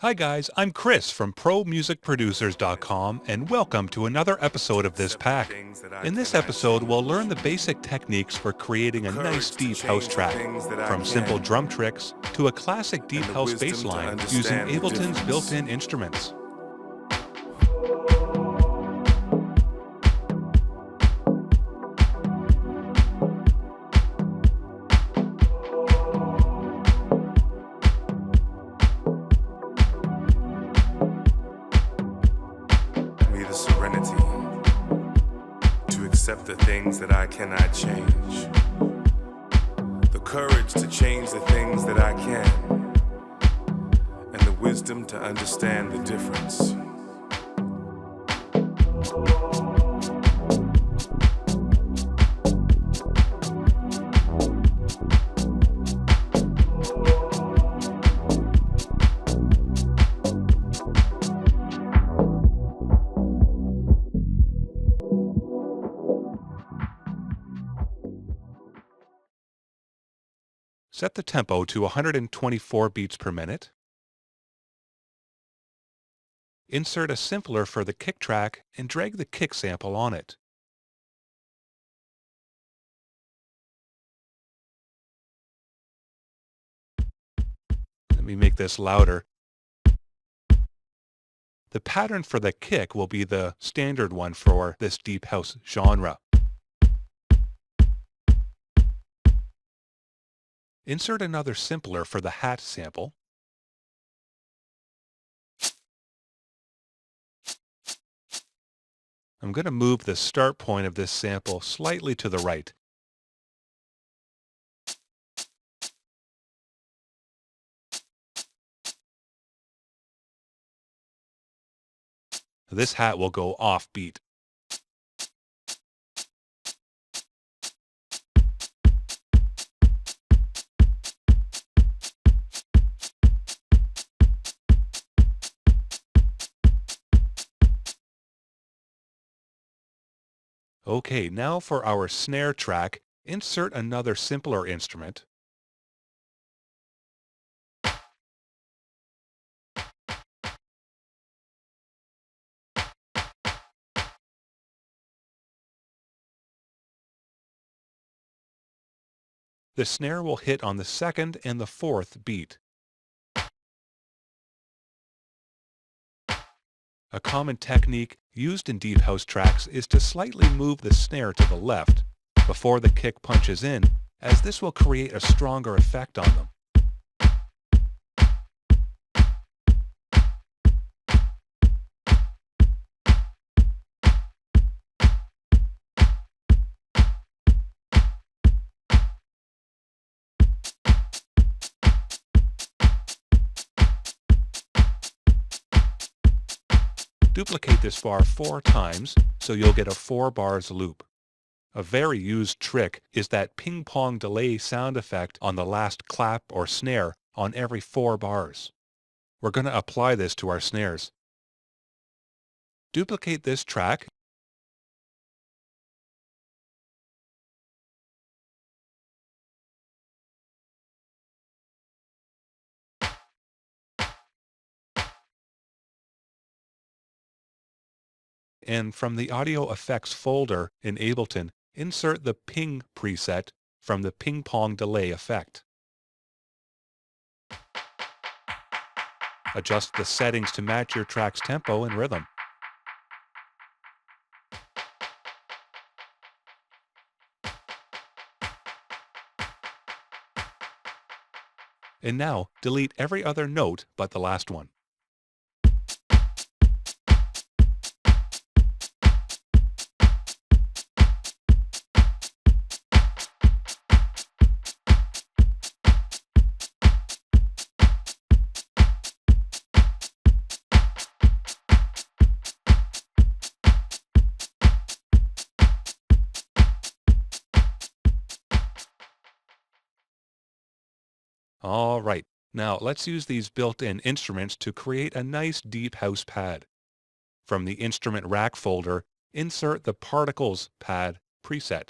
Hi guys, I'm Chris from ProMusicProducers.com and welcome to another episode of this pack. In this episode, we'll learn the basic techniques for creating a nice deep house track, from simple drum tricks to a classic deep house bass line using Ableton's built-in instruments. Me the serenity to accept the things that I cannot change, the courage to change the things that I can, and the wisdom to understand the difference. Set the tempo to 124 beats per minute. Insert a simpler for the kick track and drag the kick sample on it. Let me make this louder. The pattern for the kick will be the standard one for this deep house genre. Insert another simpler for the hat sample. I'm going to move the start point of this sample slightly to the right. This hat will go off beat. Okay, now for our snare track, insert another simpler instrument. The snare will hit on the second and the fourth beat. A common technique used in deep house tracks is to slightly move the snare to the left before the kick punches in, as this will create a stronger effect on them. Duplicate this bar 4 times so you'll get a 4 bars loop. A very used trick is that ping-pong delay sound effect on the last clap or snare on every 4 bars. We're going to apply this to our snares. Duplicate this track and from the audio effects folder in Ableton, insert the ping preset from the ping-pong delay effect. Adjust the settings to match your track's tempo and rhythm. And now, delete every other note but the last one. All right, now let's use these built-in instruments to create a nice deep house pad. From the instrument rack folder, insert the Particles pad preset.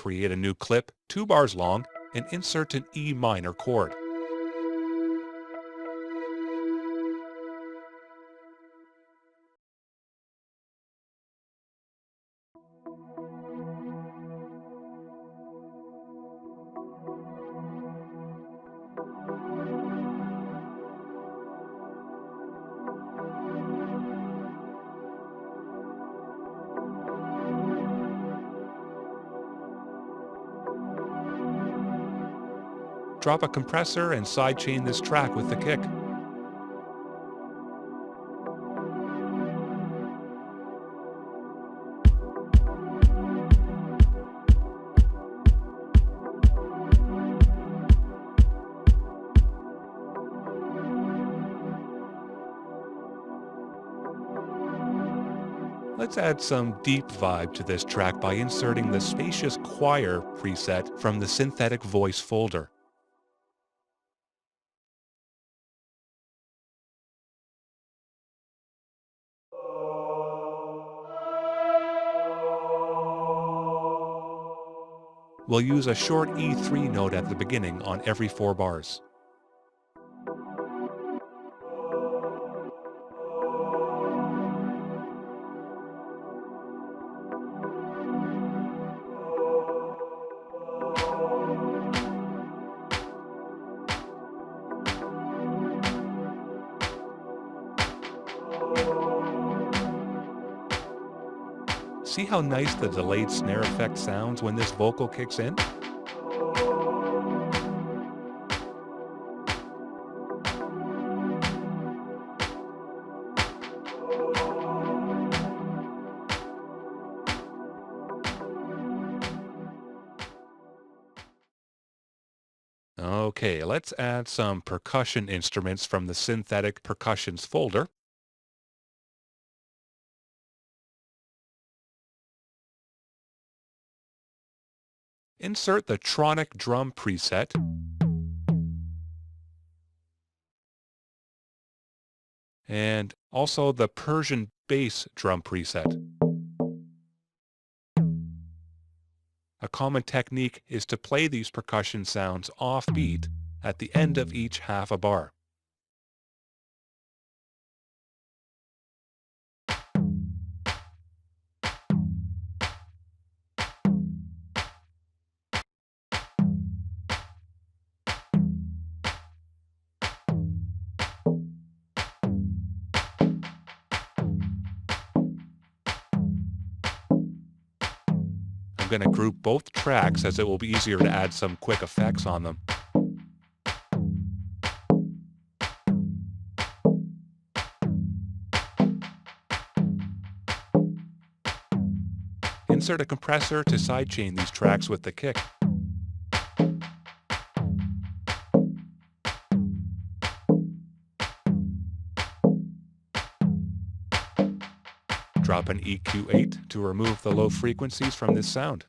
create a new clip 2 bars long and insert an E minor chord. Drop a compressor and sidechain this track with the kick. Let's add some deep vibe to this track by inserting the Spacious Choir preset from the Synthetic Voice folder. We'll use a short E3 note at the beginning on every 4 bars. See how nice the delayed snare effect sounds when this vocal kicks in? Okay, let's add some percussion instruments from the Synthetic Percussions folder. Insert the Tronic Drum preset, and also the Persian Bass Drum preset. A common technique is to play these percussion sounds off-beat at the end of each half a bar. I'm going to group both tracks as it will be easier to add some quick effects on them. Insert a compressor to sidechain these tracks with the kick. Drop an EQ8 to remove the low frequencies from this sound.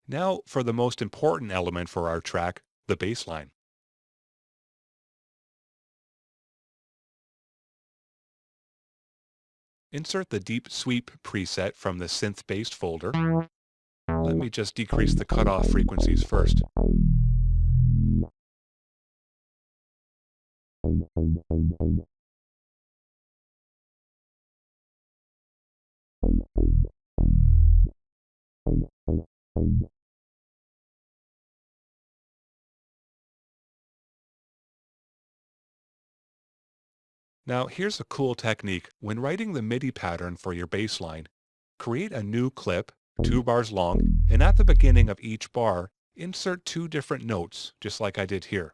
Now for the most important element for our track, the bass line. Insert the Deep Sweep preset from the Synth Bass folder. Let me just decrease the cutoff frequencies first. Now here's a cool technique. When writing the MIDI pattern for your bass line, create a new clip, 2 bars long, and at the beginning of each bar, insert 2 different notes, just like I did here.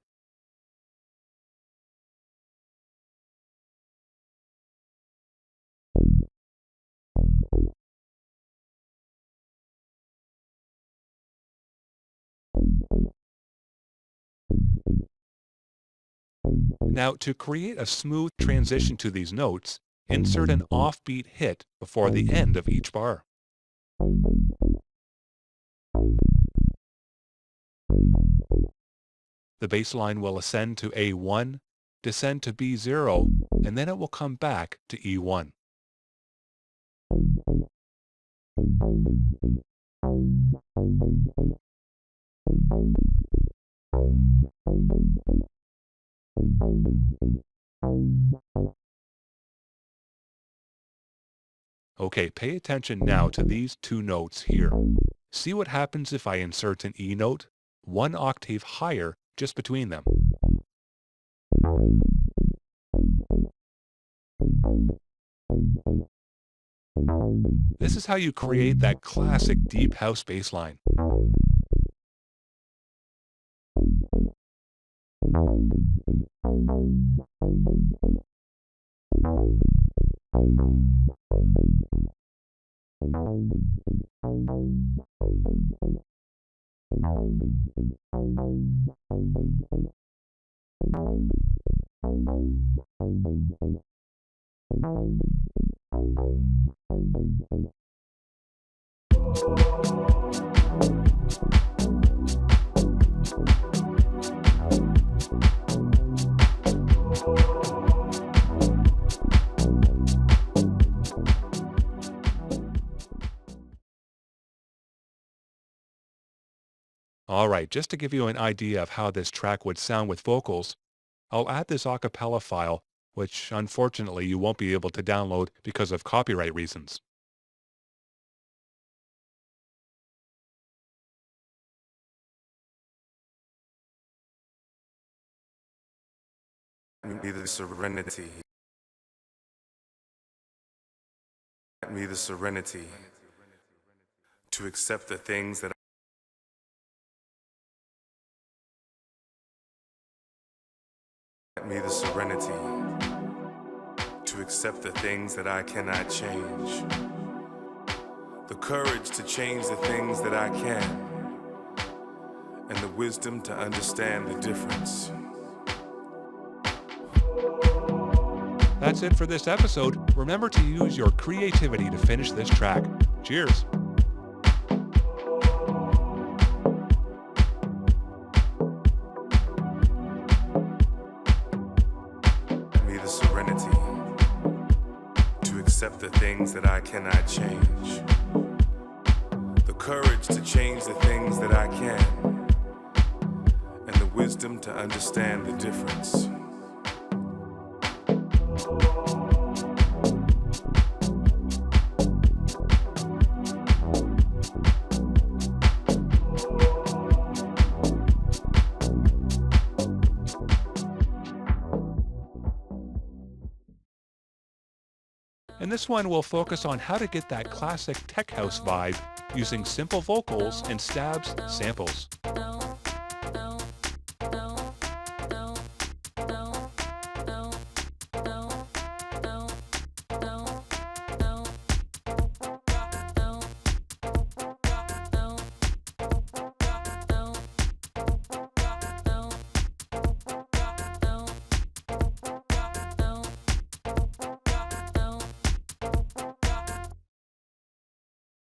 Now, to create a smooth transition to these notes, insert an offbeat hit before the end of each bar. The bass line will ascend to A1, descend to B0, and then it will come back to E1. Okay, pay attention now to these two notes here. See what happens if I insert an E note, one octave higher just between them. This is how you create that classic deep house bass line. Alright, just to give you an idea of how this track would sound with vocals, I'll add this a cappella file, which unfortunately you won't be able to download because of copyright reasons. Me the serenity. Me the serenity to accept the things that me the serenity to accept the things that I cannot change. The courage to change the things that I can, and the wisdom to understand the difference. That's it for this episode. Remember to use your creativity to finish this track. Cheers! Me the serenity to accept the things that I cannot change. The courage to change the things that I can, and the wisdom to understand the difference. And this one will focus on how to get that classic tech house vibe using simple vocals and stabs samples.